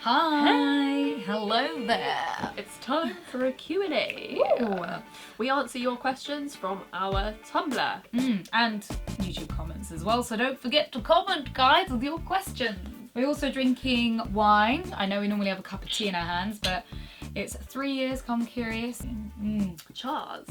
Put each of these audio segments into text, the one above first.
Hi, hello there. It's time for a Q&A. Ooh. We answer your questions from our Tumblr. And YouTube comments as well, so don't forget to comment, guys, with your questions. We're also drinking wine. I know we normally have a cup of tea in our hands, but it's 3 years come curious. Cheers.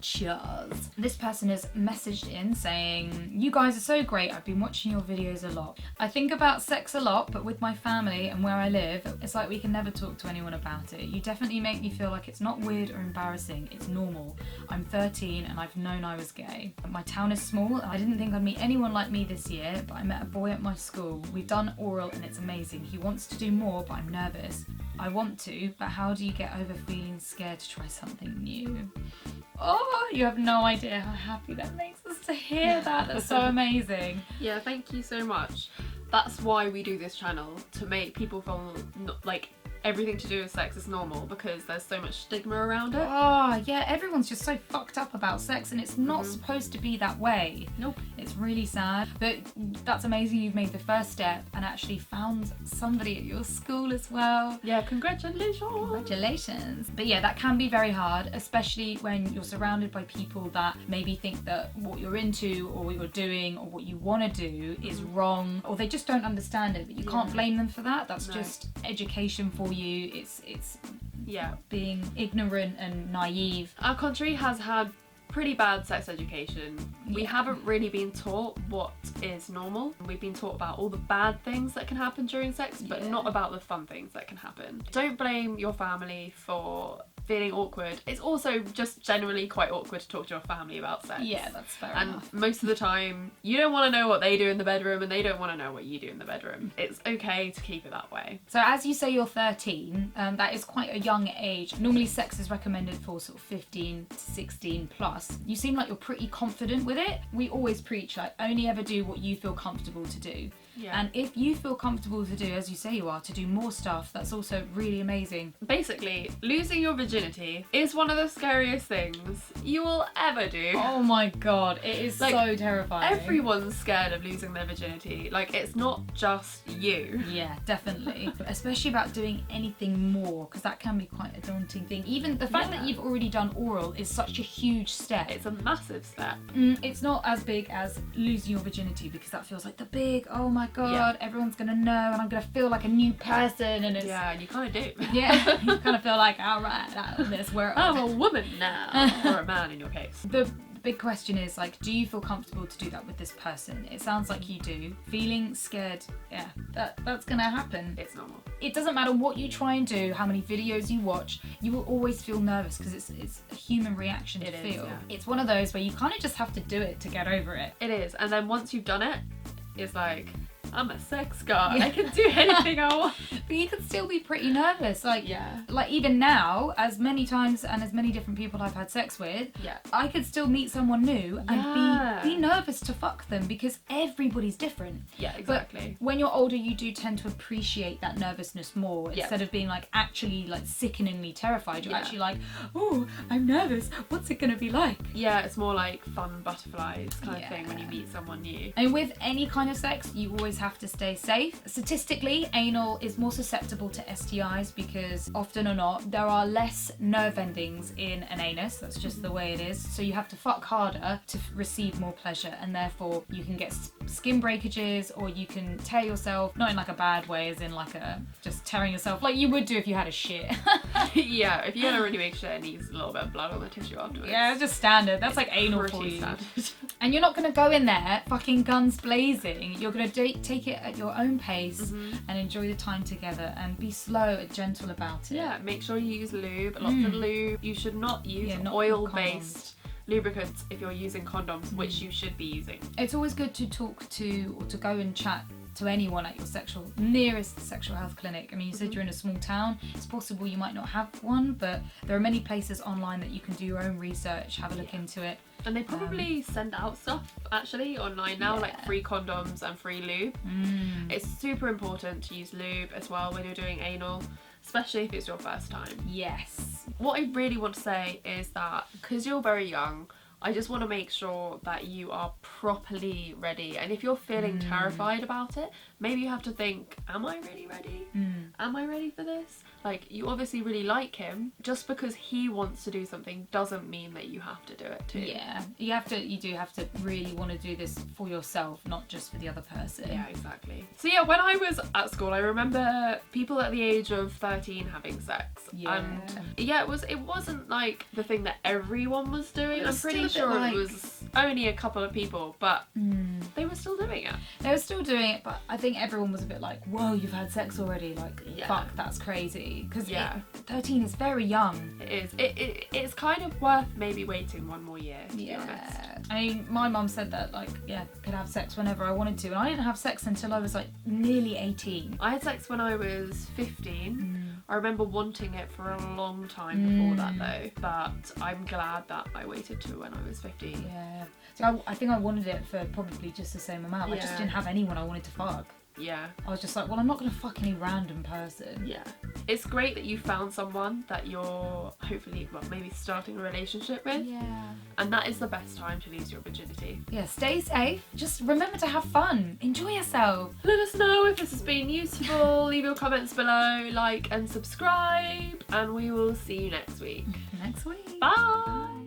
Cheers. This person has messaged in saying, you guys are so great, I've been watching your videos a lot. I think about sex a lot, but with my family and where I live, it's like we can never talk to anyone about it. You definitely make me feel like it's not weird or embarrassing, it's normal. I'm 13 and I've known I was gay. My town is small and I didn't think I'd meet anyone like me this year, but I met a boy at my school. We've done oral and it's amazing. He wants to do more, but I'm nervous. I want to, but how do you get over feeling scared to try something new? Oh, you have no idea how happy that makes us to hear that. That's so amazing. Yeah, thank you so much. That's why we do this channel, to make people feel like everything to do with sex is normal, because there's so much stigma around it. Oh, yeah, everyone's just so fucked up about sex and it's not supposed to be that way. Nope. It's really sad. But that's amazing you've made the first step and actually found somebody at your school as well. Yeah, congratulations. Congratulations. But yeah, that can be very hard, especially when you're surrounded by people that maybe think that what you're into or what you're doing or what you want to do is wrong, or they just don't understand it. But you can't blame them for that. That's just education for you. It's being ignorant and naive. Our country has had pretty bad sex education. We haven't really been taught what is normal. We've been taught about all the bad things that can happen during sex, but not about the fun things that can happen. Don't blame your family for feeling awkward. It's also just generally quite awkward to talk to your family about sex. Yeah, that's fair enough. And most of the time, you don't want to know what they do in the bedroom and they don't want to know what you do in the bedroom. It's okay to keep it that way. So as you say, you're 13, that is quite a young age. Normally sex is recommended for sort of 15 to 16 plus. You seem like you're pretty confident with it. We always preach, like, only ever do what you feel comfortable to do. Yeah. And if you feel comfortable to do, as you say you are, to do more stuff, that's also really amazing. Basically, losing your virginity is one of the scariest things you will ever do. Oh my god, it is Like, so terrifying. Everyone's scared of losing their virginity. Like, it's not just you. Yeah, definitely. Especially about doing anything more, because that can be quite a daunting thing. Even the fact that you've already done oral is such a huge step. It's a massive step. It's not as big as losing your virginity, because that feels like the big, oh my god, everyone's gonna know and I'm gonna feel like a new person, and it's Yeah, and you kind of do. yeah, you kind of feel like, all right, this world. I'm a woman now, or a man in your case. The big question is, like, do you feel comfortable to do that with this person? It sounds like you do. Feeling scared, yeah, that's gonna happen. It's normal. It doesn't matter what you try and do, how many videos you watch, you will always feel nervous, because it's a human reaction to feel. Yeah. It's one of those where you kind of just have to do it to get over it. It is, and then once you've done it, it's like, I'm a sex god. I can do anything I want. But you could still be pretty nervous. Like, Yeah. like even now, as many times and as many different people I've had sex with, Yeah. I could still meet someone new Yeah. and be nervous to fuck them, because everybody's different. Yeah, exactly. But when you're older, you do tend to appreciate that nervousness more. Yeah. Instead of being like actually like sickeningly terrified, you're Yeah. actually like, oh, I'm nervous. What's it gonna be like? Yeah, it's more like fun butterflies kind of Yeah. thing when you meet someone new. And with any kind of sex, you always have to stay safe. Statistically, anal is more susceptible to STIs because often or not, there are less nerve endings in an anus. That's just the way it is. So you have to fuck harder to receive more pleasure, and therefore you can get skin breakages, or you can tear yourself, not in like a bad way, as in like a just tearing yourself like you would do if you had a shit. Yeah, if you had a really big shit, it needs a little bit of blood on the tissue afterwards. Yeah, it's just standard. That's like anal for Pretty you. standard. And you're not going to go in there fucking guns blazing. You're going to take it at your own pace and enjoy the time together and be slow and gentle about it. Yeah, make sure you use lube, lots of lube. You should not use not oil-based lubricants if you're using condoms, which you should be using. It's always good to talk to or to go and chat to anyone at your nearest sexual health clinic. I mean, you said you're in a small town. It's possible you might not have one, but there are many places online that you can do your own research, have a look into it. And they probably send out stuff actually online now, like free condoms and free lube. It's super important to use lube as well when you're doing anal, especially if it's your first time. Yes. What I really want to say is that because you're very young, I just want to make sure that you are properly ready, and if you're feeling terrified about it, maybe you have to think, am I really ready? Am I ready for this? Like, you obviously really like him. Just because he wants to do something doesn't mean that you have to do it too. Yeah, you do have to really want to do this for yourself, not just for the other person. Yeah, exactly. So yeah, when I was at school, I remember people at the age of 13 having sex. Yeah. And yeah, it wasn't like the thing that everyone was doing. I'm pretty sure it was only a couple of people, but they were still doing it. They were still doing it, but I think everyone was a bit like, whoa, you've had sex already? Like, fuck, that's crazy. Because 13 is very young. It is. It's kind of worth maybe waiting one more year, to be honest. I mean, my mum said that, like, could have sex whenever I wanted to, and I didn't have sex until I was like nearly 18. I had sex when I was 15. I remember wanting it for a long time before that though, but I'm glad that I waited till when I was 15. Yeah. So I think I wanted it for probably just the same amount. I just didn't have anyone I wanted to fuck. Yeah. I was just like, well, I'm not going to fuck any random person. Yeah. It's great that you found someone that you're hopefully, well, maybe starting a relationship with. Yeah. And that is the best time to lose your virginity. Yeah, stay safe. Just remember to have fun. Enjoy yourself. Let us know if this has been useful. Leave your comments below, like and subscribe, and we will see you next week. Next week. Bye!